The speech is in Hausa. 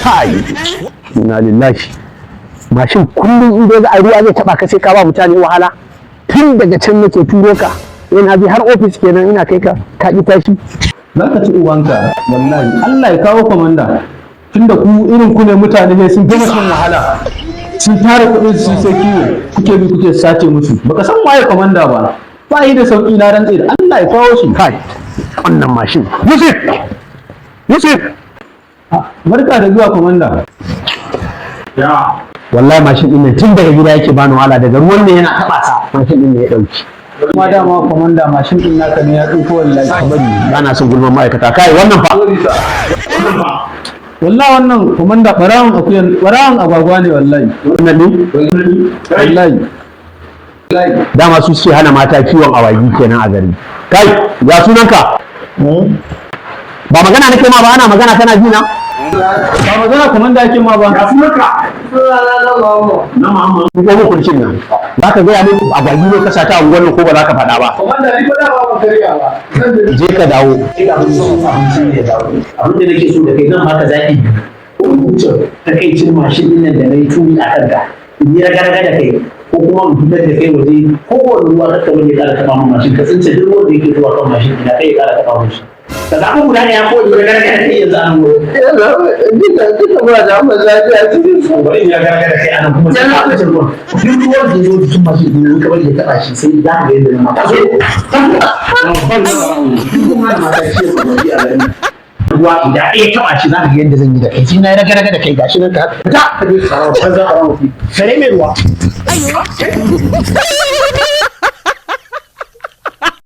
kai inna lillahi mashin kullum in dai ruwa zai taba ka sai ka ba mutane wahala tun daga can nake turo ka yana bi har ofis kenan ina kai ka ka ki tashi za ka ci uwanka wallahi Allah ya kawo komanda tunda ku irin ku ne mutane ne sun gama shan wahala sun tara kuɗin su sai kiwo kuke bi kuke sace musu baka san waye komanda ba ba yi da sauki na rantsi da Allah ya kawo shi kai wannan mashin Yusuf barka da zuwa komanda Ya. wallahi mashin din nan tun daga gida yake bani wahala daga ruwan ne yana taba sa mashin din ne ya dauki kuma dama komanda mashin din naka ne ya tsufa wallahi bari ba na son gulman ma'aikata kai wannan fa wallahi wannan komanda barawan agwagwa ne wallahi wannan ne wallahi dama su ce hana mata kiwon awagi kenan a gari kai ya sunanka ba magana nake ma ba ana magana kana ji na ba magana komanda yake ma ba Ya sunanka? Na Muhammad. ko mu kurcin nan za ka gaya min agwagi ne ka sata a unguwar ko ba za ka faɗa ba Komanda ni ba da ba kariya ba. je ka dawo Ina abin so abin ne da dawo. Abin da nake so da kai zan baka zaki. Ko wuce takaicin mashin din nan da nayi tuni a kanka. In yi raga-raga da kai ko kuma mu fitar da kai waje ko wani ruwa ka kawai ya kara taba mun mashin ka tsince duk wanda yake zuwa kan mashin ina kai ya kara taba mun shi. Ka zaɓi guda ɗaya ko da raga-raga da kai yanzu a nan wurin. duka ba da amma lafiya cikin su Bari in raga-raga da kai a nan kuma sai ka fitar ruwan. Duk ruwan da ya zo jikin mashin din nan kawai ya taɓa shi sai za ka ga yadda na mata. Ruwa idan ɗaya taɓa shi za ka ga yadda zan yi da kai sai na yi raga-raga da kai gashi nan ka fita ka je ka rawa banza a rawa sare mai ruwa